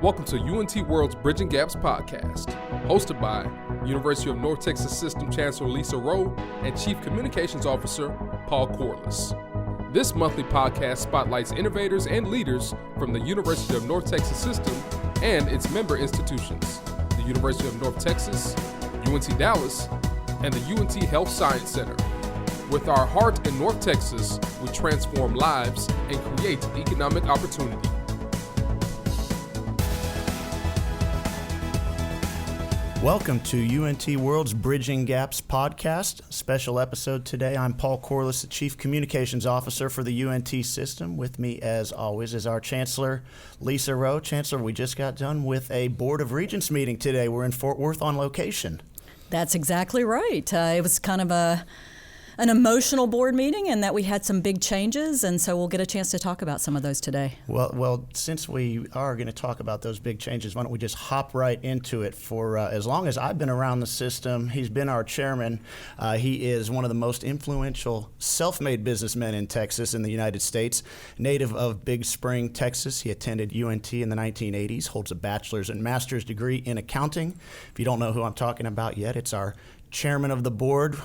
Welcome to UNT World's Bridging Gaps podcast, hosted by University of North Texas System Chancellor Lesa Roe and Chief Communications Officer Paul Corliss. This monthly podcast spotlights innovators and leaders from the University of North Texas System and its member institutions, the University of North Texas, UNT Dallas, and the UNT Health Science Center. With our heart in North Texas, we transform lives and create economic opportunity. Welcome to UNT World's Bridging Gaps podcast. Special episode today. I'm Paul Corliss, the Chief Communications Officer for the UNT system. With me, as always, is our Chancellor, Lesa Roe. Chancellor, we just got done with a Board of Regents meeting today. We're in Fort Worth on location. That's exactly right. It was kind of an emotional board meeting, and that we had some big changes, and so we'll get a chance to talk about some of those today. Well, since we are going to talk about those big changes, why don't we just hop right into it? For as long as I've been around the system, he's been our chairman. He is one of the most influential self-made businessmen in Texas, in the United States. Native of Big Spring, Texas, he attended UNT in the 1980s, holds a bachelor's and master's degree in accounting. If you don't know who I'm talking about yet, it's our chairman of the board,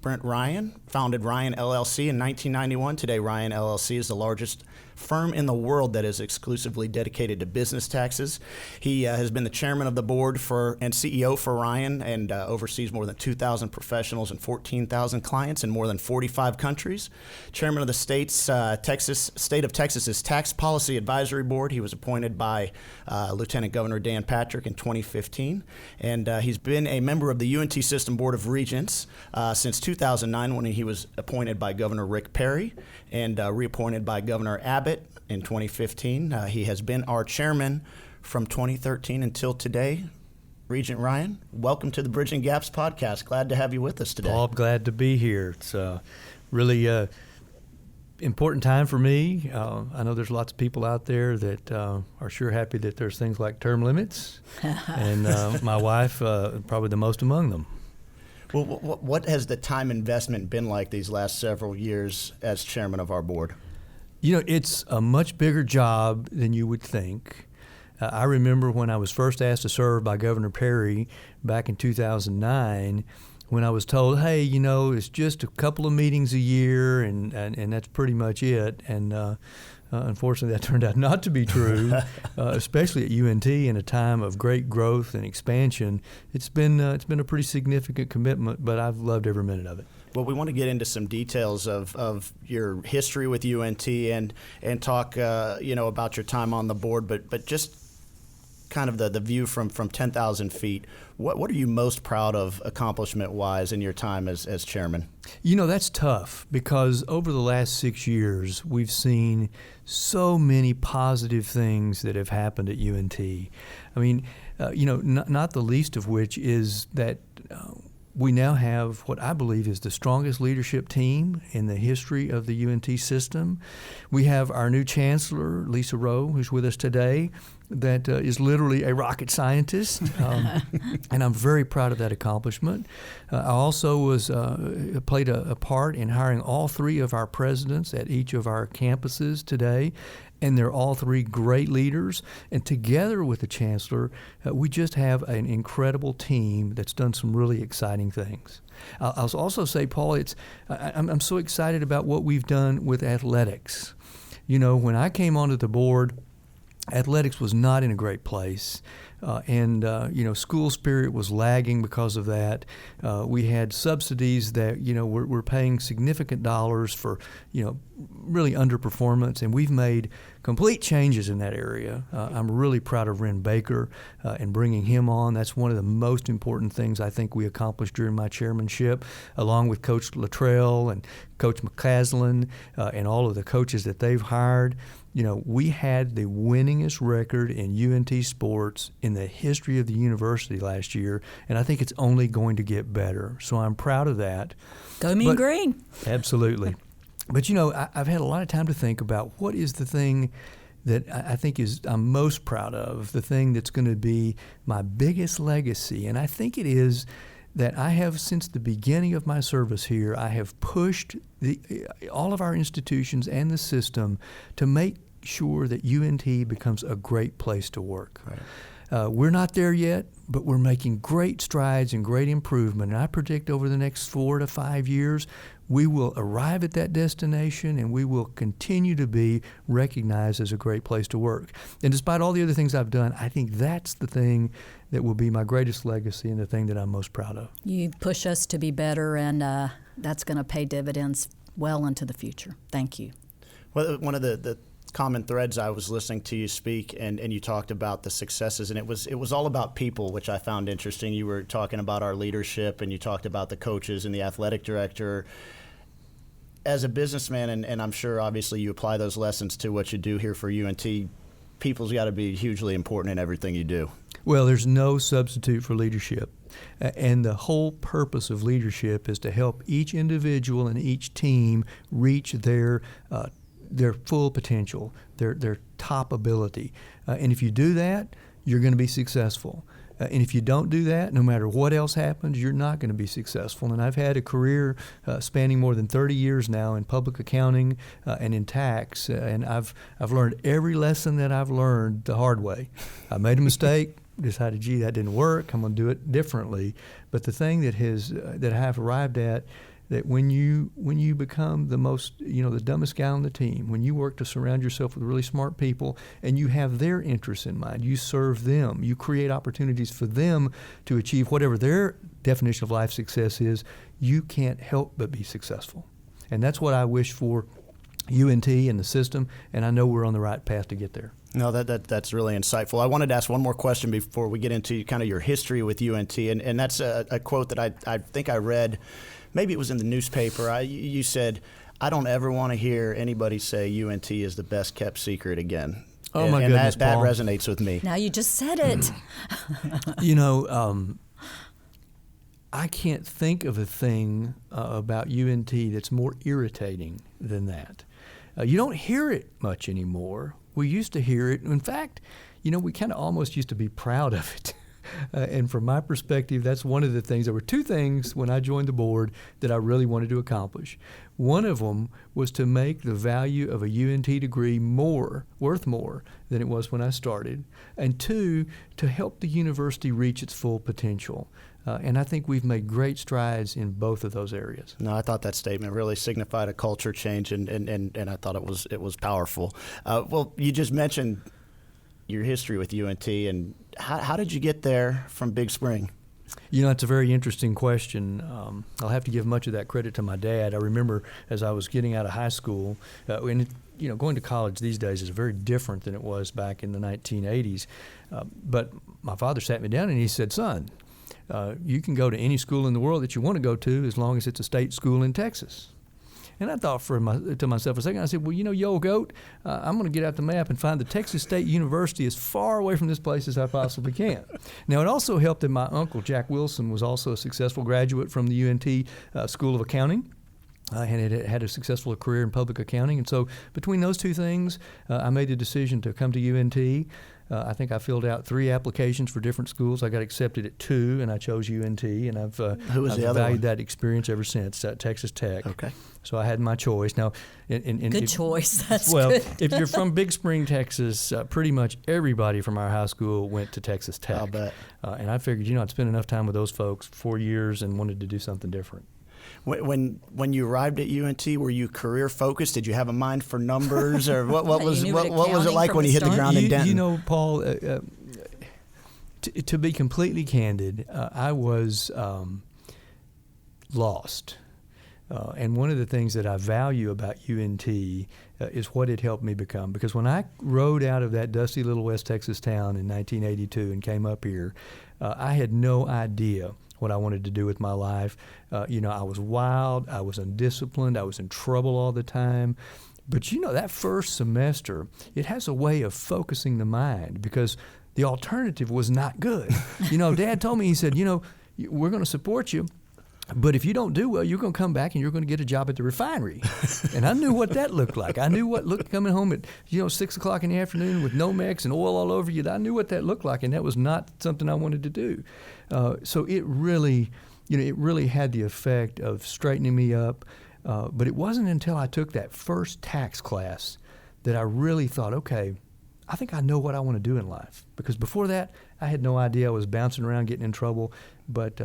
Brint Ryan, founded Ryan LLC in 1991. Today, Ryan LLC is the largest firm in the world that is exclusively dedicated to business taxes. He has been the chairman of the board and CEO for Ryan and oversees more than 2,000 professionals and 14,000 clients in more than 45 countries. Chairman of the State of Texas's Tax Policy Advisory Board. He was appointed by Lieutenant Governor Dan Patrick in 2015. And he's been a member of the UNT System Board of Regents since 2009 when he was appointed by Governor Rick Perry and reappointed by Governor Abbott in 2015. He has been our chairman from 2013 until today. Regent Ryan, welcome to the Bridging Gaps podcast. Glad to have you with us today. Paul, glad to be here. It's really important time for me. I know there's lots of people out there that are sure happy that there's things like term limits, and my wife probably the most among them. Well, what has the time investment been like these last several years as chairman of our board? You know, it's a much bigger job than you would think. I remember when I was first asked to serve by Governor Perry back in 2009, when I was told, hey, you know, it's just a couple of meetings a year and that's pretty much it. And unfortunately, that turned out not to be true, especially at UNT in a time of great growth and expansion. It's been a pretty significant commitment, but I've loved every minute of it. Well, we want to get into some details of your history with UNT and talk about your time on the board, but just kind of the view from 10,000 feet. What are you most proud of accomplishment-wise in your time as chairman? You know, that's tough because over the last 6 years, we've seen so many positive things that have happened at UNT. I mean, not the least of which is that we now have what I believe is the strongest leadership team in the history of the UNT system. We have our new Chancellor, Lesa Roe, who's with us today, that is literally a rocket scientist, and I'm very proud of that accomplishment. I also played a part in hiring all three of our presidents at each of our campuses today, and they're all three great leaders. And together with the Chancellor, we just have an incredible team that's done some really exciting things. I'll also say, Paul, I'm so excited about what we've done with athletics. You know, when I came onto the board, athletics was not in a great place, and school spirit was lagging because of that. We had subsidies that we're paying significant dollars for really underperformance, and we've made complete changes in that area. I'm really proud of Ren Baker and bringing him on. That's one of the most important things I think we accomplished during my chairmanship, along with Coach Luttrell and Coach McCaslin and all of the coaches that they've hired. You know, we had the winningest record in UNT sports in the history of the university last year, and I think it's only going to get better. So I'm proud of that. Go Mean Green. Absolutely. But, I've had a lot of time to think about what is the thing that I think I'm most proud of, the thing that's going to be my biggest legacy. And I think it is that I have, since the beginning of my service here, I have pushed all of our institutions and the system to make sure that UNT becomes a great place to work. Right. We're not there yet, but we're making great strides and great improvement. And I predict over the next 4 to 5 years, we will arrive at that destination and we will continue to be recognized as a great place to work. And despite all the other things I've done, I think that's the thing that will be my greatest legacy and the thing that I'm most proud of. You push us to be better, and that's going to pay dividends well into the future. Thank you. Well, one of the common threads, I was listening to you speak, and you talked about the successes, and it was all about people, which I found interesting. You were talking about our leadership, and you talked about the coaches and the athletic director. As a businessman, and I'm sure obviously you apply those lessons to what you do here for UNT, people's got to be hugely important in everything you do. Well, there's no substitute for leadership. And the whole purpose of leadership is to help each individual and each team reach their full potential, their top ability. And if you do that, you're going to be successful. And if you don't do that, no matter what else happens, you're not going to be successful. And I've had a career spanning more than 30 years now in public accounting and in tax, and I've learned every lesson that I've learned the hard way. I made a mistake, decided, gee, that didn't work, I'm going to do it differently. But the thing that I have arrived at, that when you become the most, the dumbest guy on the team, when you work to surround yourself with really smart people and you have their interests in mind, you serve them, you create opportunities for them to achieve whatever their definition of life success is, you can't help but be successful. And that's what I wish for UNT and the system, and I know we're on the right path to get there. No, that's really insightful. I wanted to ask one more question before we get into kind of your history with UNT, and that's a quote that I think I read. Maybe it was in the newspaper. You said, "I don't ever want to hear anybody say UNT is the best kept secret again." Oh, my goodness, that Paul. resonates with me. Now you just said it. I can't think of a thing about UNT that's more irritating than that. You don't hear it much anymore. We used to hear it. In fact, we kind of almost used to be proud of it. And from my perspective, that's one of the things. There were two things when I joined the board that I really wanted to accomplish. One of them was to make the value of a UNT degree worth more than it was when I started. And two, to help the university reach its full potential. And I think we've made great strides in both of those areas. No, I thought that statement really signified a culture change, and I thought it was powerful. Well, you just mentioned your history with UNT, and how did you get there from Big Spring? It's a very interesting question. I'll have to give much of that credit to my dad. I remember as I was getting out of high school, going to college these days is very different than it was back in the 1980s. But my father sat me down and he said, "Son, you can go to any school in the world that you want to go to as long as it's a state school in Texas." And I thought to myself for a second, I said, well, you old goat, I'm going to get out the map and find the Texas State University as far away from this place as I possibly can. Now, it also helped that my uncle, Jack Wilson, was also a successful graduate from the UNT School of Accounting. And had a successful career in public accounting. And so between those two things, I made the decision to come to UNT. I think I filled out 3 applications for different schools. I got accepted at 2, and I chose UNT. And I've valued that experience ever since, Texas Tech. Okay. So I had my choice. Now, good choice. That's well, good. If you're from Big Spring, Texas, pretty much everybody from our high school went to Texas Tech. I'll bet. And I figured, I'd spent enough time with those folks, 4 years, and wanted to do something different. When you arrived at UNT, were you career focused? Did you have a mind for numbers, or what was it like when you hit the ground in Denton? Paul, to be completely candid, I was lost. And one of the things that I value about UNT is what it helped me become. Because when I rode out of that dusty little West Texas town in 1982 and came up here, I had no idea what I wanted to do with my life. I was wild, I was undisciplined, I was in trouble all the time. But that first semester, it has a way of focusing the mind because the alternative was not good. Dad told me, he said, we're going to support you, but if you don't do well, you're going to come back and you're going to get a job at the refinery. And I knew what that looked like. I knew coming home at 6 o'clock in the afternoon with Nomex and oil all over you. I knew what that looked like, and that was not something I wanted to do. So it really had the effect of straightening me up. But it wasn't until I took that first tax class that I really thought, okay, I think I know what I want to do in life. Because before that, I had no idea. I was bouncing around, getting in trouble. But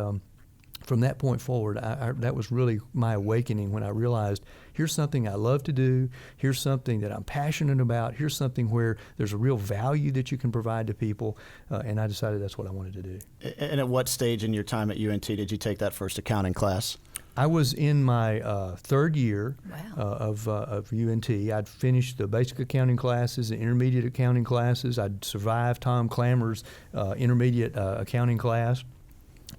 from that point forward, that was really my awakening when I realized here's something I love to do. Here's something that I'm passionate about. Here's something where there's a real value that you can provide to people. And I decided that's what I wanted to do. And at what stage in your time at UNT did you take that first accounting class? I was in my third year of UNT. I'd finished the basic accounting classes, the intermediate accounting classes. I'd survived Tom Clammer's intermediate accounting class.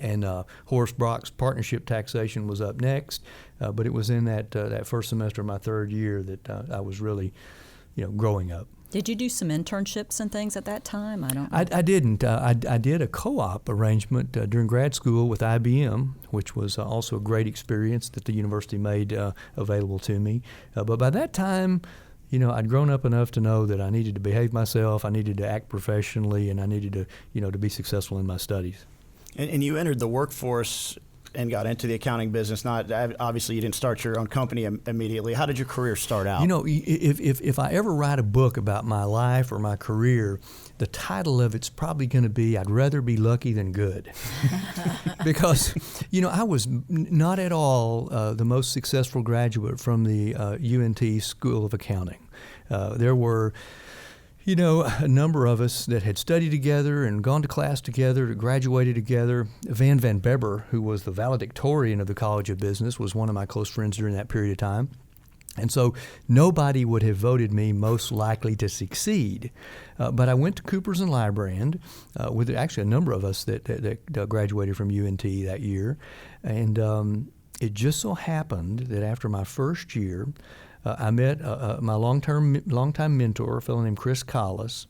And Horace Brock's partnership taxation was up next. But it was in that first semester of my third year that I was really, growing up. Did you do some internships and things at that time? I didn't. I did a co-op arrangement during grad school with IBM, which was also a great experience that the university made available to me. But by that time, I'd grown up enough to know that I needed to behave myself, I needed to act professionally, and I needed to, to be successful in my studies. And you entered the workforce and got into the accounting business. Not obviously, you didn't start your own company immediately. How did your career start out? If I ever write a book about my life or my career, the title of it's probably going to be "I'd Rather Be Lucky Than Good," because I was not at all the most successful graduate from the UNT School of Accounting. There were a number of us that had studied together and gone to class together, graduated together. Van Beber, who was the valedictorian of the College of Business, was one of my close friends during that period of time. And so nobody would have voted me most likely to succeed. But I went to Coopers and Lybrand with actually a number of us that graduated from UNT that year. And it just so happened that after my first year, I met my longtime mentor, a fellow named Chris Collis,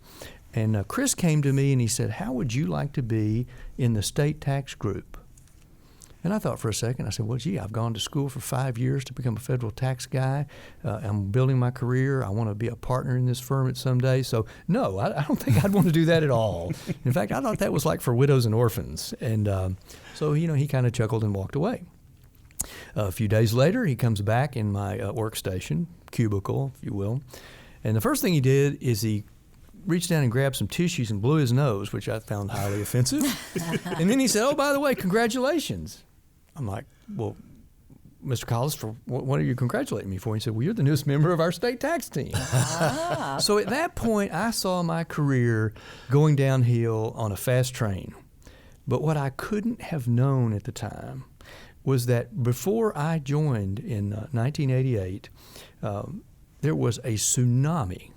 and Chris came to me and he said, "How would you like to be in the state tax group?" And I thought for a second. I said, "Well, gee, I've gone to school for 5 years to become a federal tax guy. I'm building my career. I want to be a partner in this firm at some day. So no, I don't think I'd want to do that at all. In fact, I thought that was like for widows and orphans." And so he kind of chuckled and walked away. A few days later, he comes back in my workstation, cubicle, if you will, and the first thing he did is he reached down and grabbed some tissues and blew his nose, which I found highly offensive. And then he said, "Oh, by the way, congratulations." I'm like, "Well, Mr. Collis, for what are you congratulating me for?" He said, "Well, you're the newest member of our state tax team." So at that point, I saw my career going downhill on a fast train. But what I couldn't have known at the time was that before I joined in 1988, there was a tsunami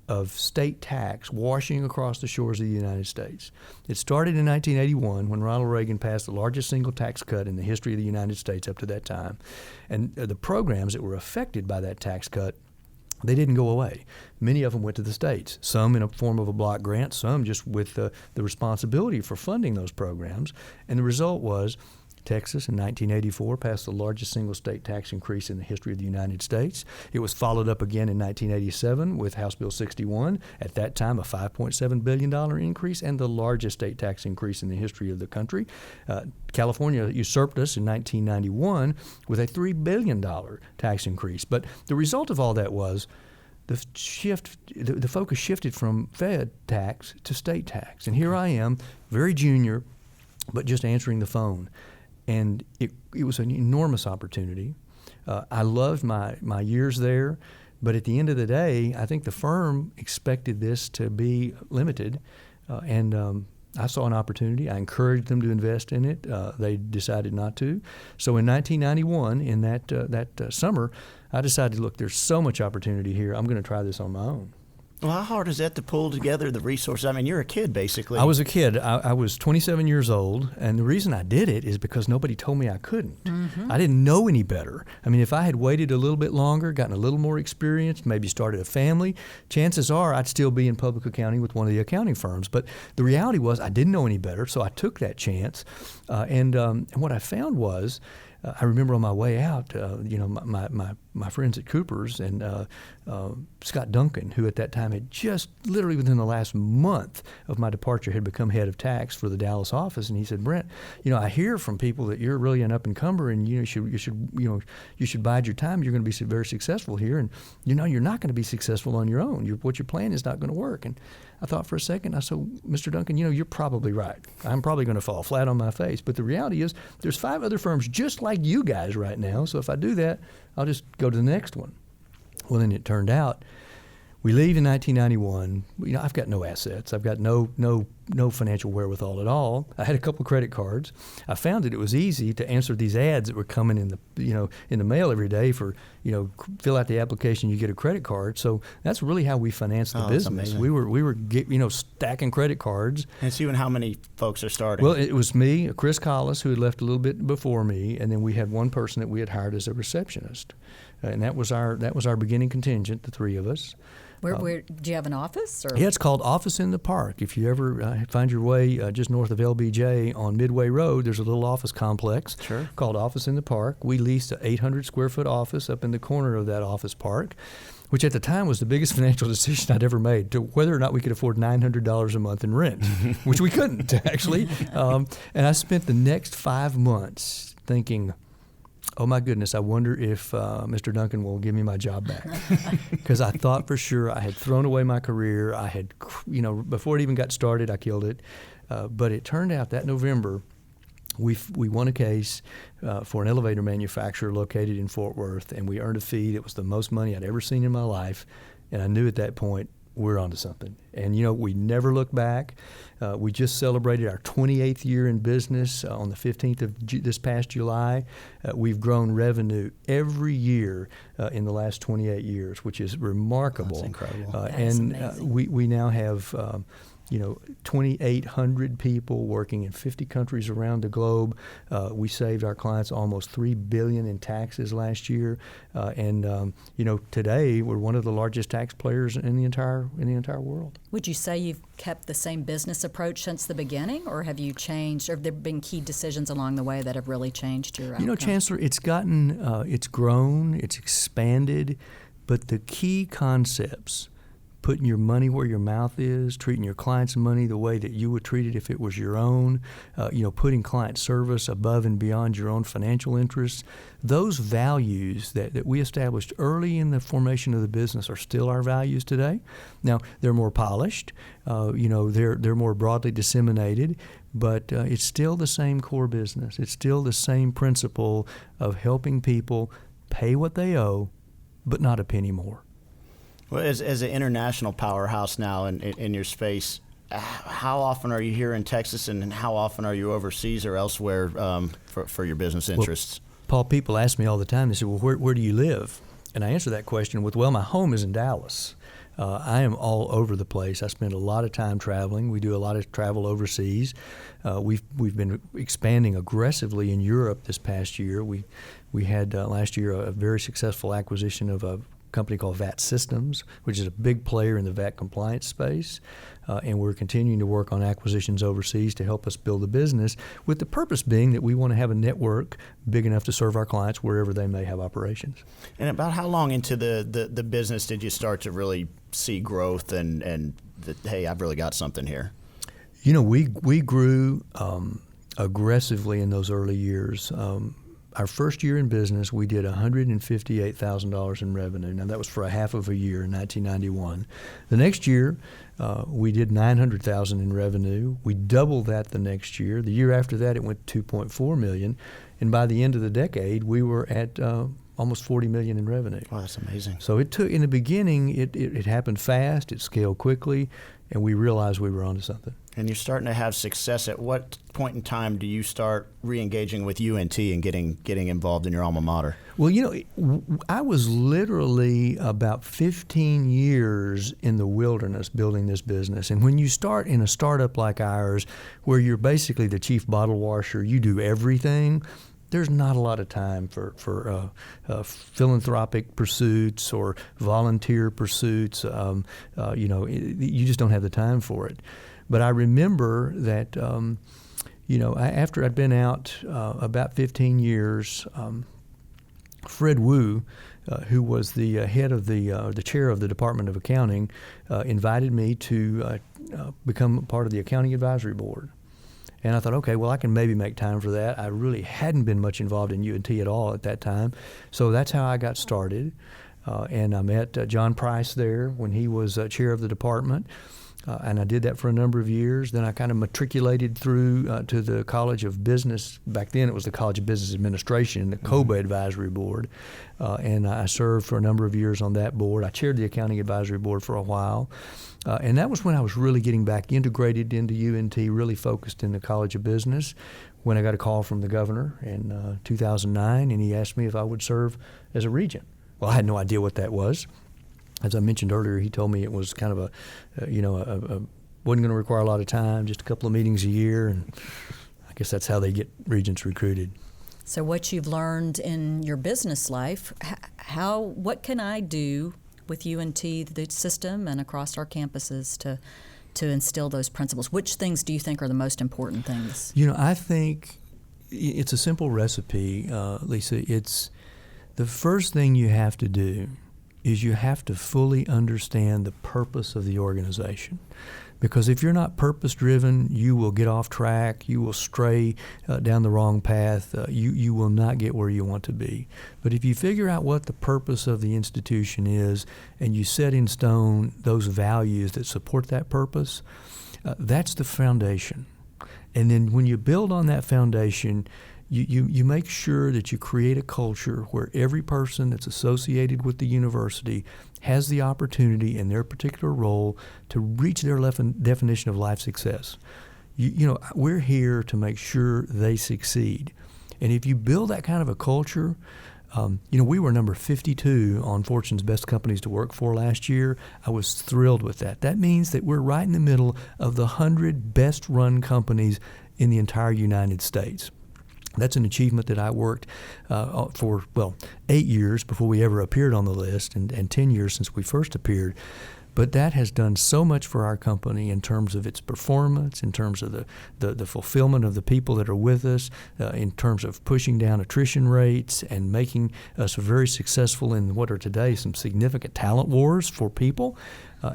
of state tax washing across the shores of the United States. It started in 1981 when Ronald Reagan passed the largest single tax cut in the history of the United States up to that time. And the programs that were affected by that tax cut, they didn't go away. Many of them went to the states, some in a form of a block grant, some just with the responsibility for funding those programs. And the result was Texas in 1984 passed the largest single state tax increase in the history of the United States. It was followed up again in 1987 with House Bill 61, at that time a $5.7 billion increase and the largest state tax increase in the history of the country. California usurped us in 1991 with a $3 billion tax increase. But the result of all that was the focus shifted from Fed tax to state tax. And here I am, very junior, but just answering the phone. And it was an enormous opportunity. I loved my years there, but at the end of the day, I think the firm expected this to be limited, and I saw an opportunity. I encouraged them to invest in it. They decided not to. So in 1991, in that summer, I decided, look, there's so much opportunity here. I'm going to try this on my own. Well, how hard is that to pull together the resources? I mean, you're a kid, basically. I was a kid. I was 27 years old, and the reason I did it is because nobody told me I couldn't. Mm-hmm. I didn't know any better. I mean, if I had waited a little bit longer, gotten a little more experience, maybe started a family, chances are I'd still be in public accounting with one of the accounting firms. But the reality was I didn't know any better, so I took that chance. And what I found was I remember on my way out, my friends at Cooper's and Scott Duncan, who at that time had just literally within the last month of my departure had become head of tax for the Dallas office, and he said, "Brent, I hear from people that you're really an up and comer, and you should bide your time. You're going to be very successful here, and you're not going to be successful on your own. What you're planning is not going to work." And I thought for a second. I said, "Mr. Duncan, you're probably right. I'm probably going to fall flat on my face. But the reality is, there's 5 other firms just like you guys right now. So if I do that, I'll just go to the next one." Well, then it turned out, we leave in 1991. I've got no assets. I've got no financial wherewithal at all. I had a couple of credit cards. I found that it was easy to answer these ads that were coming in the mail every day for, fill out the application, you get a credit card. So that's really how we financed the business. We were stacking credit cards. And so, how many folks are starting? Well, it was me, Chris Collis, who had left a little bit before me, and then we had one person that we had hired as a receptionist, and that was our beginning contingent, the 3 of us. Where do you have an office? Or? Yeah, it's called Office in the Park. If you ever find your way just north of LBJ on Midway Road, there's a little office complex called Office in the Park. We leased an 800-square-foot office up in the corner of that office park, which at the time was the biggest financial decision I'd ever made, to whether or not we could afford $900 a month in rent, which we couldn't, actually. And I spent the next 5 months thinking, oh my goodness, I wonder if Mr. Duncan will give me my job back. Because I thought for sure I had thrown away my career. I had, before it even got started, I killed it. But it turned out that November, we won a case for an elevator manufacturer located in Fort Worth, and we earned a fee that was the most money I'd ever seen in my life. And I knew at that point, we're onto something. And, we never looked back. We just celebrated our 28th year in business on the 15th of this past July. We've grown revenue every year in the last 28 years, which is remarkable. That's incredible. That's amazing. We now have 2,800 people working in 50 countries around the globe. We saved our clients almost $3 billion in taxes last year, and today we're one of the largest tax players in the entire world. Would you say you've kept the same business approach since the beginning, or have you changed? Or have there been key decisions along the way that have really changed your outcome? Chancellor, it's grown, it's expanded, but the key concepts, putting your money where your mouth is, treating your client's money the way that you would treat it if it was your own, putting client service above and beyond your own financial interests. Those values that we established early in the formation of the business are still our values today. Now, they're more polished, they're more broadly disseminated, but it's still the same core business. It's still the same principle of helping people pay what they owe, but not a penny more. Well, as an international powerhouse now in your space, how often are you here in Texas, and how often are you overseas or elsewhere for your business interests? Well, Paul, people ask me all the time, they say, well, where do you live? And I answer that question with, well, my home is in Dallas. I am all over the place. I spend a lot of time traveling. We do a lot of travel overseas. We've been expanding aggressively in Europe this past year. We had last year a very successful acquisition of a company called VAT Systems, which is a big player in the VAT compliance space. And we're continuing to work on acquisitions overseas to help us build a business, with the purpose being that we want to have a network big enough to serve our clients wherever they may have operations. And about how long into the business did you start to really see growth and hey, I've really got something here? We grew aggressively in those early years. Our first year in business, we did $158,000 in revenue. Now, that was for a half of a year in 1991. The next year, we did $900,000 in revenue. We doubled that the next year. The year after that, it went to $2.4 million. And by the end of the decade, we were at almost $40 million in revenue. Wow, that's amazing. So it took, in the beginning, it happened fast, it scaled quickly, and we realized we were onto something. And you're starting to have success. At what point in time do you start re-engaging with UNT and getting involved in your alma mater? Well, I was literally about 15 years in the wilderness building this business. And when you start in a startup like ours, where you're basically the chief bottle washer, you do everything, there's not a lot of time for philanthropic pursuits or volunteer pursuits. You just don't have the time for it. But I remember that, after I'd been out about 15 years, Fred Wu, who was the head of the chair of the Department of Accounting, invited me to become part of the Accounting Advisory Board. And I thought, okay, well, I can maybe make time for that. I really hadn't been much involved in UNT at all at that time. So that's how I got started. And I met John Price there when he was chair of the department. And I did that for a number of years. Then I kind of matriculated through to the College of Business. Back then it was the College of Business Administration, the COBA Advisory Board. And I served for a number of years on that board. I chaired the Accounting Advisory Board for a while. And that was when I was really getting back integrated into UNT, really focused in the College of Business, when I got a call from the governor in 2009, and he asked me if I would serve as a regent. Well, I had no idea what that was. As I mentioned earlier, he told me it was kind of wasn't going to require a lot of time, just a couple of meetings a year, and I guess that's how they get regents recruited. So what you've learned in your business life, what can I do with UNT, the system, and across our campuses to instill those principles? Which things do you think are the most important things? I think it's a simple recipe, Lesa. It's the first thing you have to do is you have to fully understand the purpose of the organization. Because if you're not purpose-driven, you will get off track, you will stray down the wrong path, you will not get where you want to be. But if you figure out what the purpose of the institution is and you set in stone those values that support that purpose, that's the foundation. And then when you build on that foundation, you make sure that you create a culture where every person that's associated with the university has the opportunity in their particular role to reach their definition of life success. We're here to make sure they succeed. And if you build that kind of a culture, we were number 52 on Fortune's Best Companies to Work For last year. I was thrilled with that. That means that we're right in the middle of the 100 best-run companies in the entire United States. That's an achievement that I worked for 8 years before we ever appeared on the list, and 10 years since we first appeared. But that has done so much for our company in terms of its performance, in terms of the fulfillment of the people that are with us, in terms of pushing down attrition rates and making us very successful in what are today some significant talent wars for people.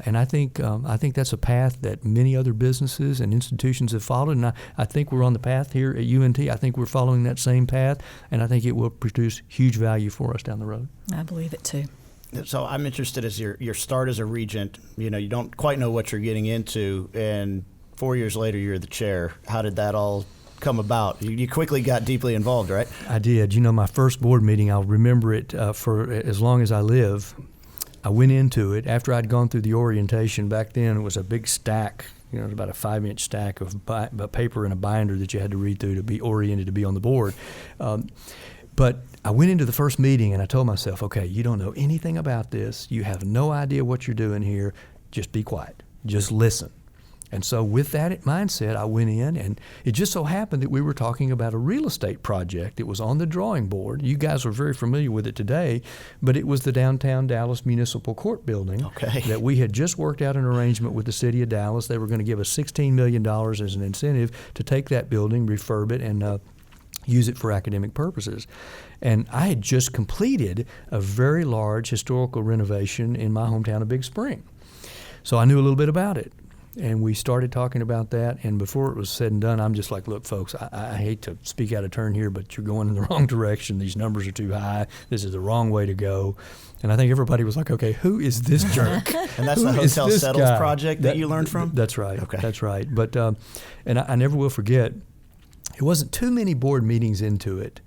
And I think that's a path that many other businesses and institutions have followed, and I think we're on the path here at UNT. I think we're following that same path, and I think it will produce huge value for us down the road. I believe it too. So I'm interested as your start as a regent. You don't quite know what you're getting into, and 4 years later you're the chair. How did that all come about? You quickly got deeply involved, right? I did. My first board meeting, I'll remember it for as long as I live. I went into it after I'd gone through the orientation. Back then it was a big stack, it was about a 5-inch stack of paper and a binder that you had to read through to be oriented to be on the board. But I went into the first meeting and I told myself, okay, you don't know anything about this. You have no idea what you're doing here. Just be quiet. Just listen. And so with that mindset, I went in, and it just so happened that we were talking about a real estate project. It was on the drawing board. You guys are very familiar with it today, but it was the downtown Dallas Municipal Court building that we had just worked out an arrangement with the city of Dallas. They were going to give us $16 million as an incentive to take that building, refurb it, and use it for academic purposes. And I had just completed a very large historical renovation in my hometown of Big Spring. So I knew a little bit about it. And we started talking about that, and before it was said and done, I'm just like, look, folks, I hate to speak out of turn here, but you're going in the wrong direction. These numbers are too high. This is the wrong way to go. And I think everybody was like, okay, who is this jerk? And that's the Hotel Settles project that you learned from? That's right. Okay. That's right. But and I never will forget, it wasn't too many board meetings into it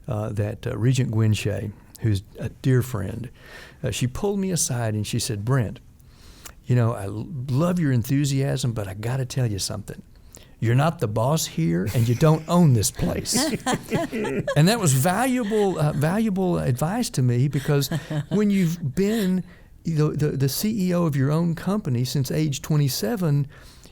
that Regent Gwen Shea, who's a dear friend, she pulled me aside and she said, Brent, I love your enthusiasm, but I got to tell you something. You're not the boss here, and you don't own this place. And that was valuable advice to me, because when you've been the CEO of your own company since age 27,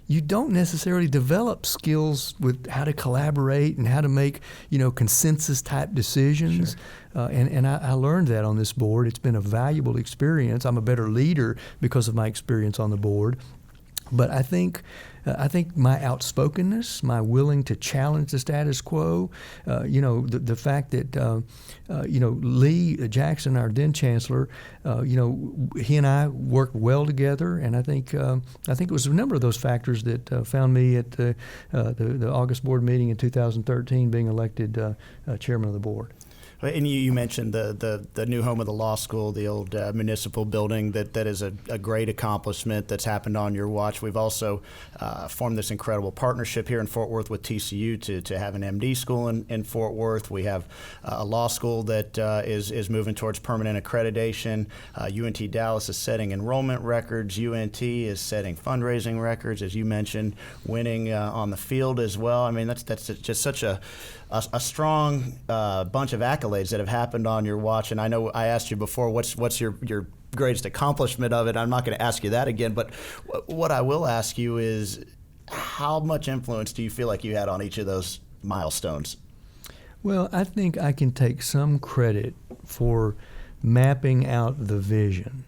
you don't necessarily develop skills with how to collaborate and how to make, consensus-type decisions. Sure. And I learned that on this board. It's been a valuable experience. I'm a better leader because of my experience on the board. But I think my outspokenness, my willing to challenge the status quo, the fact that Lee Jackson, our then Chancellor, he and I worked well together, and I think it was a number of those factors that found me at the August board meeting in 2013 being elected chairman of the board. And you mentioned the new home of the law school, the old municipal building. That is a great accomplishment that's happened on your watch. We've also formed this incredible partnership here in Fort Worth with TCU to have an MD school in Fort Worth. We have a law school that is moving towards permanent accreditation. UNT Dallas is setting enrollment records. UNT is setting fundraising records, as you mentioned, winning on the field as well. I mean, that's just such a strong bunch of accolades that have happened on your watch. And I know I asked you before, what's your greatest accomplishment of it? I'm not going to ask you that again, but what I will ask you is, how much influence do you feel like you had on each of those milestones? Well, I think I can take some credit for mapping out the vision.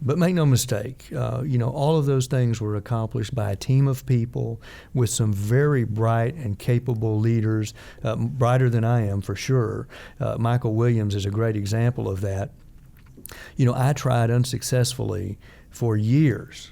But make no mistake, all of those things were accomplished by a team of people with some very bright and capable leaders, brighter than I am for sure. Michael Williams is a great example of that. I tried unsuccessfully for years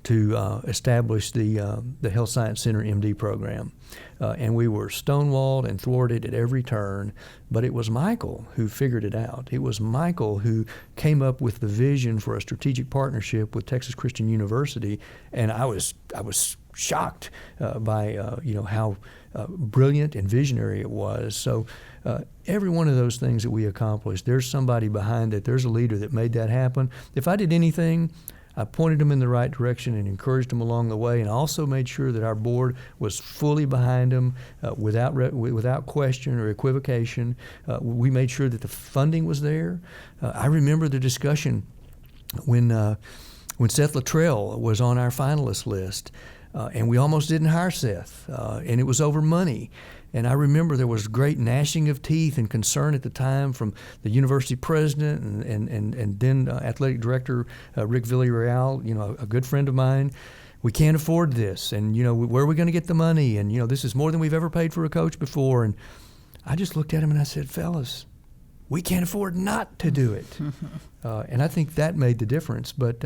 to establish the Health Science Center MD program. And we were stonewalled and thwarted at every turn, but it was Michael who figured it out. It was Michael who came up with the vision for a strategic partnership with Texas Christian University, and I was shocked by how brilliant and visionary it was. So every one of those things that we accomplished, there's somebody behind it. There's a leader that made that happen. If I did anything, I pointed them in the right direction and encouraged them along the way, and also made sure that our board was fully behind them without question or equivocation. We made sure that the funding was there. I remember the discussion when Seth Luttrell was on our finalist list, and we almost didn't hire Seth, and it was over money. And I remember there was great gnashing of teeth and concern at the time from the university president and then athletic director Rick Villarreal, a good friend of mine. We can't afford this, and where are we going to get the money? And this is more than we've ever paid for a coach before. And I just looked at him and I said, fellas, we can't afford not to do it. And I think that made the difference. But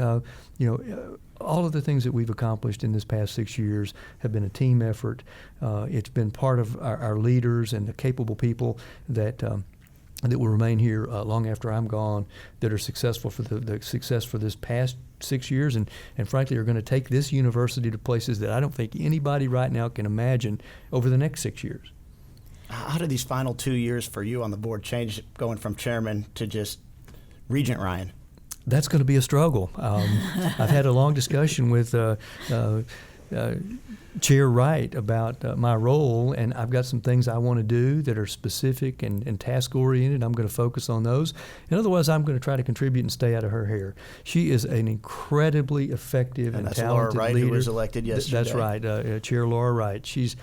all of the things that we've accomplished in this past 6 years have been a team effort. It's been part of our leaders and the capable people that will remain here long after I'm gone, that are successful for the success for this past 6 years, and frankly are going to take this university to places that I don't think anybody right now can imagine over the next 6 years. How did these final 2 years for you on the board change, going from chairman to just Regent Ryan? That's going to be a struggle. I've had a long discussion with Chair Wright about my role, and I've got some things I want to do that are specific and task-oriented. I'm going to focus on those. And otherwise, I'm going to try to contribute and stay out of her hair. She is an incredibly effective and talented Laura Wright, leader. Who was elected yesterday. That's right, Chair Laura Wright. She's,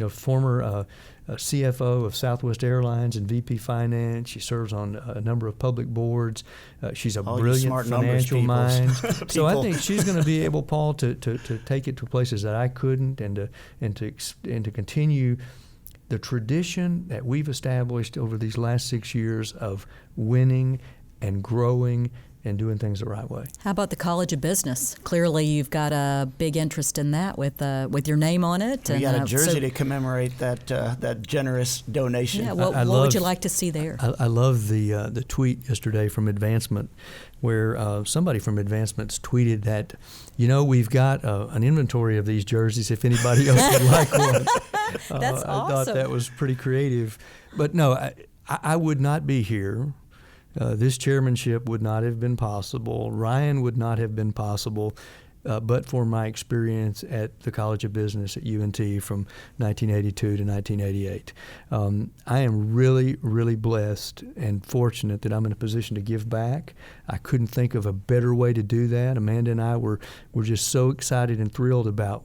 former CFO of Southwest Airlines and VP Finance. She serves on a number of public boards. She's a brilliant financial mind. So I think she's going to be able, Paul, to take it to places that I couldn't, and to continue the tradition that we've established over these last 6 years of winning and growing and doing things the right way. How about the College of Business? Clearly, you've got a big interest in that with your name on it. We got a jersey to commemorate that generous donation. Yeah, what would you like to see there? I love the tweet yesterday from Advancement, where somebody from Advancement's tweeted that, we've got an inventory of these jerseys if anybody else would like one. That's awesome. I thought that was pretty creative. But no, I would not be here. This chairmanship would not have been possible. Ryan would not have been possible but for my experience at the College of Business at UNT from 1982 to 1988. I am really, really blessed and fortunate that I'm in a position to give back. I couldn't think of a better way to do that. Amanda and I were just so excited and thrilled about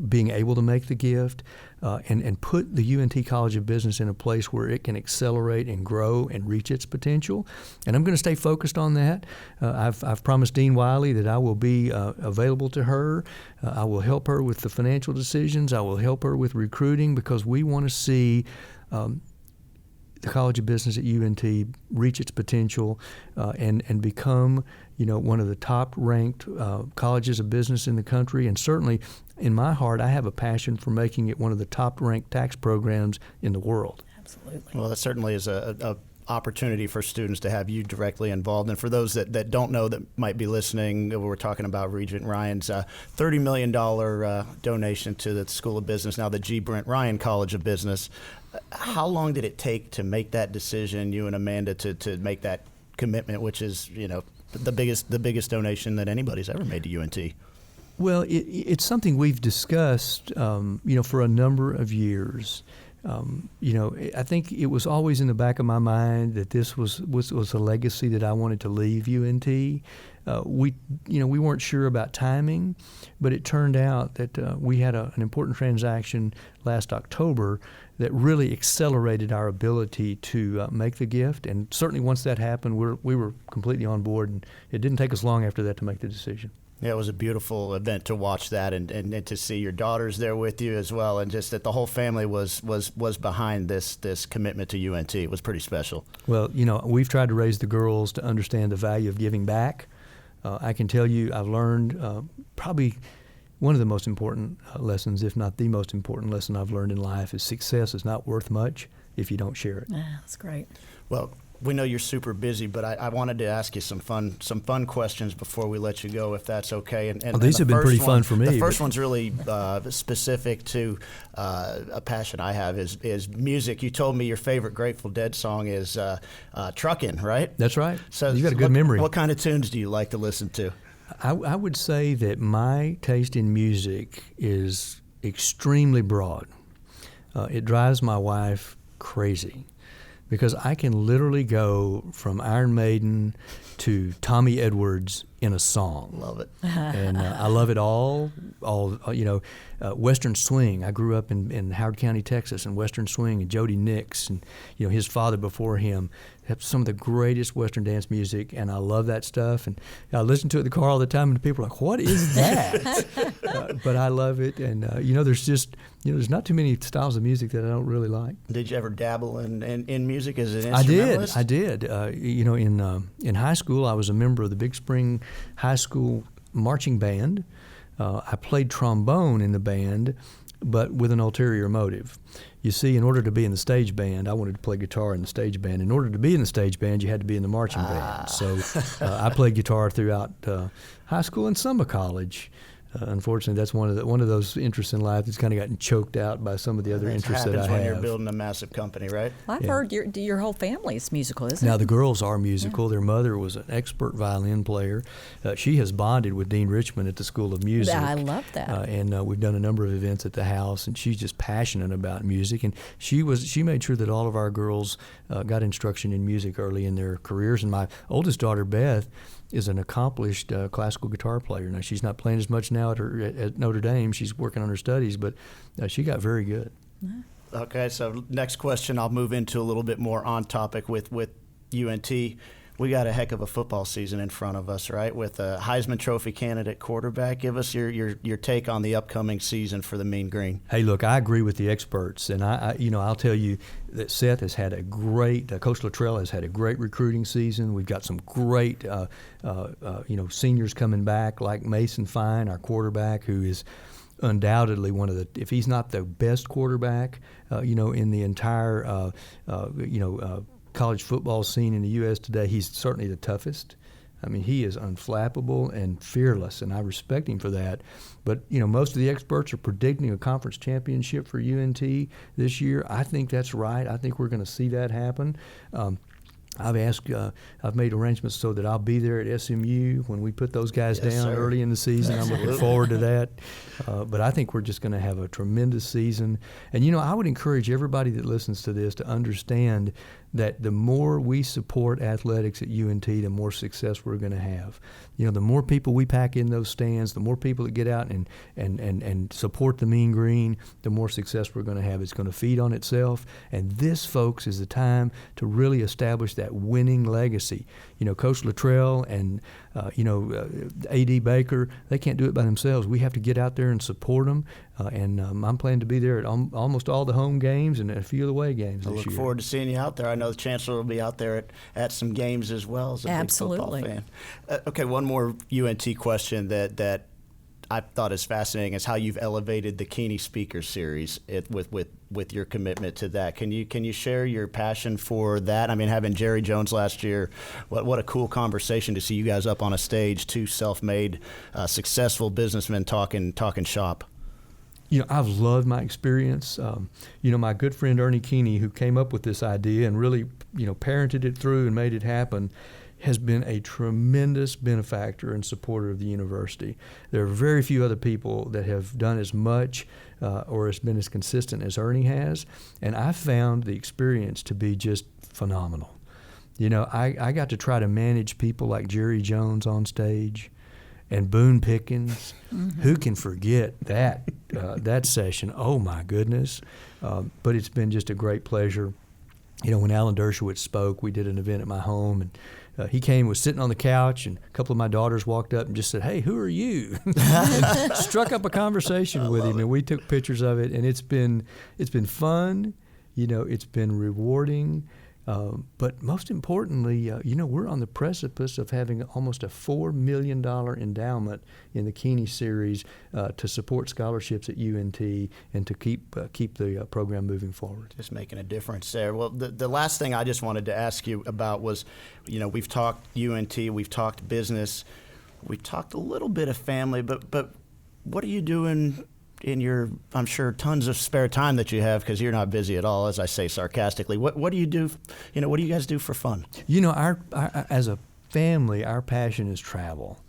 being able to make the gift, and put the UNT College of Business in a place where it can accelerate and grow and reach its potential. And I'm going to stay focused on that. I've promised Dean Wiley that I will be available to her. I will help her with the financial decisions. I will help her with recruiting, because we want to see the College of Business at UNT reach its potential and become, one of the top-ranked colleges of business in the country. And certainly, in my heart, I have a passion for making it one of the top-ranked tax programs in the world. Absolutely. Well, that certainly is a opportunity for students to have you directly involved. And for those that don't know, that might be listening, we're talking about Regent Ryan's $30 million donation to the School of Business, now the Brint Ryan College of Business. How long did it take to make that decision, you and Amanda, to make that commitment, which is, the biggest donation that anybody's ever made to UNT? Well, it's something we've discussed, for a number of years. I think it was always in the back of my mind that this was a legacy that I wanted to leave UNT. We weren't sure about timing, but it turned out that we had an important transaction last October that really accelerated our ability to make the gift. And certainly once that happened, we were completely on board, and it didn't take us long after that to make the decision. Yeah, it was a beautiful event to watch that, and to see your daughters there with you as well, and just that the whole family was behind this commitment to UNT. It was pretty special. Well, we've tried to raise the girls to understand the value of giving back. I can tell you I've learned probably one of the most important lessons, if not the most important lesson I've learned in life, is success is not worth much if you don't share it. Yeah, that's great. Well, we know you're super busy, but I wanted to ask you some fun questions before we let you go, if that's okay. And these have been pretty fun for me. The first one's really specific to a passion I have is music. You told me your favorite Grateful Dead song is "Truckin'," right? That's right. So you got a good memory. What kind of tunes do you like to listen to? I would say that my taste in music is extremely broad. It drives my wife crazy, because I can literally go from Iron Maiden to Tommy Edwards in a song. Love it. And I love it all, Western swing. I grew up in Howard County, Texas, and Western swing, and Jody Nix, and his father before him, have some of the greatest Western dance music, and I love that stuff. And I listen to it in the car all the time, and people are like, "What is that?" But I love it, and there's not too many styles of music that I don't really like. Did you ever dabble in music as an instrumentalist? I did. In high school, I was a member of the Big Spring High School marching band. I played trombone in the band, but with an ulterior motive. You see, in order to be in the stage band, I wanted to play guitar in the stage band. In order to be in the stage band, you had to be in the marching band. So I played guitar throughout high school and some of college. Unfortunately, that's one of those interests in life that's kind of gotten choked out by some of the other interests that I have. Happens when you're building a massive company, right? Well, I've heard your whole family is musical, isn't it? Now, the girls are musical. Yeah. Their mother was an expert violin player. She has bonded with Dean Richmond at the School of Music. I love that. And we've done a number of events at the house, and she's just passionate about music. And she made sure that all of our girls got instruction in music early in their careers. And my oldest daughter, Beth, is an accomplished classical guitar player. Now, she's not playing as much now at Notre Dame. She's working on her studies, but she got very good. Okay, so next question, I'll move into a little bit more on topic with UNT. We got a heck of a football season in front of us, right? With a Heisman Trophy candidate quarterback. Give us your take on the upcoming season for the Mean Green. Hey, look, I agree with the experts, and I'll tell you that Seth has had a great, Coach Luttrell has had a great recruiting season. We've got some great, seniors coming back, like Mason Fine, our quarterback, who is undoubtedly one of the, if he's not the best quarterback, in the entire, college football scene in the U.S. today, he's certainly the toughest. I mean, he is unflappable and fearless, and I respect him for that. But, most of the experts are predicting a conference championship for UNT this year. I think that's right. I think we're going to see that happen. I've made arrangements so that I'll be there at SMU when we put those guys Yes, down sir. early in the season. I'm looking forward to that. But I think we're just going to have a tremendous season. And, I would encourage everybody that listens to this to understand that the more we support athletics at UNT, the more success we're going to have. The more people we pack in those stands, the more people that get out and support the Mean Green, the more success we're going to have. It's going to feed on itself. And this, folks, is the time to really establish that winning legacy. Coach Luttrell and, A.D. Baker, they can't do it by themselves. We have to get out there and support them. And I'm planning to be there at almost all the home games and a few of the away games I this look year. forward to seeing you out there. I know the Chancellor will be out there at some games as well as a Absolutely. big football fan. Okay, one more UNT question that I thought is fascinating is how you've elevated the Keeney Speaker Series with your commitment to that. Can you share your passion for that? I mean, having Jerry Jones last year, what a cool conversation to see you guys up on a stage, two self-made, successful businessmen talking shop. I've loved my experience. My good friend Ernie Keeney, who came up with this idea and really, parented it through and made it happen, has been a tremendous benefactor and supporter of the university. There are very few other people that have done as much or has been as consistent as Ernie has, and I found the experience to be just phenomenal. I got to try to manage people like Jerry Jones on stage and Boone Pickens. Who can forget that that session? Oh, my goodness. But it's been just a great pleasure. When Alan Dershowitz spoke, we did an event at my home, and he came, was sitting on the couch, and a couple of my daughters walked up and just said, "Hey, who are you?" and struck up a conversation with him, and we took pictures of it, and it's been fun. It's been rewarding. But most importantly, we're on the precipice of having almost a $4 million endowment in the Keeney Series to support scholarships at UNT and to keep the program moving forward. Just making a difference there. Well, the last thing I just wanted to ask you about was, we've talked UNT, we've talked business, we've talked a little bit of family, but what are you doing in your, I'm sure, tons of spare time that you have, because you're not busy at all, as I say sarcastically? What do you do? What do you guys do for fun? Our as a family, our passion is travel.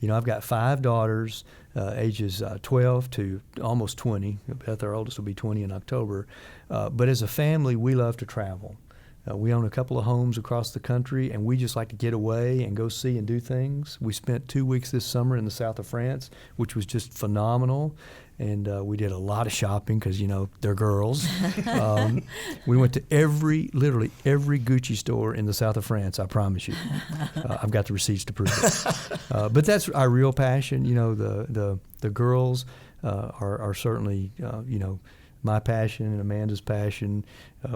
I've got 5 daughters, ages 12 to almost 20. Beth, our oldest, will be 20 in October. But as a family, we love to travel. We own a couple of homes across the country, and we just like to get away and go see and do things. We spent 2 weeks this summer in the south of France, which was just phenomenal. And we did a lot of shopping because, they're girls. We went to literally every Gucci store in the south of France, I promise you. I've got the receipts to prove it. But that's our real passion. The girls are certainly, my passion and Amanda's passion.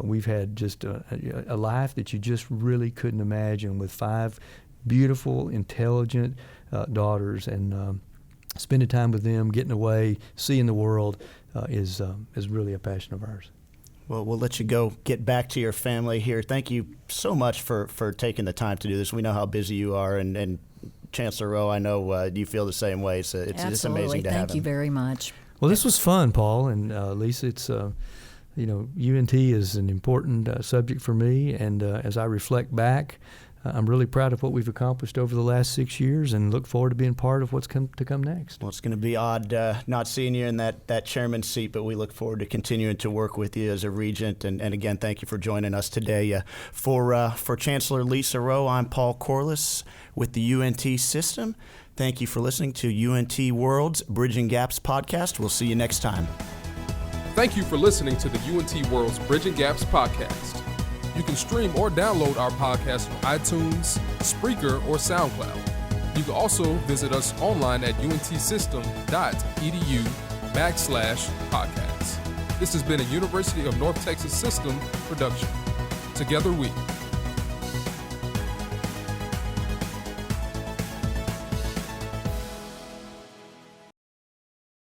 We've had just a life that you just really couldn't imagine with 5 beautiful, intelligent daughters, and spending time with them, getting away, seeing the world is really a passion of ours. Well, we'll let you go get back to your family here. Thank you so much for taking the time to do this. We know how busy you are, and Chancellor Roe, I know you feel the same way. So it's amazing to have him. Thank you very much. Well, this was fun, Paul and Lesa. It's UNT is an important subject for me, and as I reflect back, I'm really proud of what we've accomplished over the last 6 years and look forward to being part of what's to come next. Well, it's going to be odd not seeing you in that chairman's seat, but we look forward to continuing to work with you as a regent. And again, thank you for joining us today. For Chancellor Lesa Roe, I'm Paul Corliss with the UNT system. Thank you for listening to UNT World's Bridging Gaps podcast. We'll see you next time. Thank you for listening to the UNT World's Bridging Gaps podcast. You can stream or download our podcast from iTunes, Spreaker, or SoundCloud. You can also visit us online at untsystem.edu/podcasts. This has been a University of North Texas System production. Together we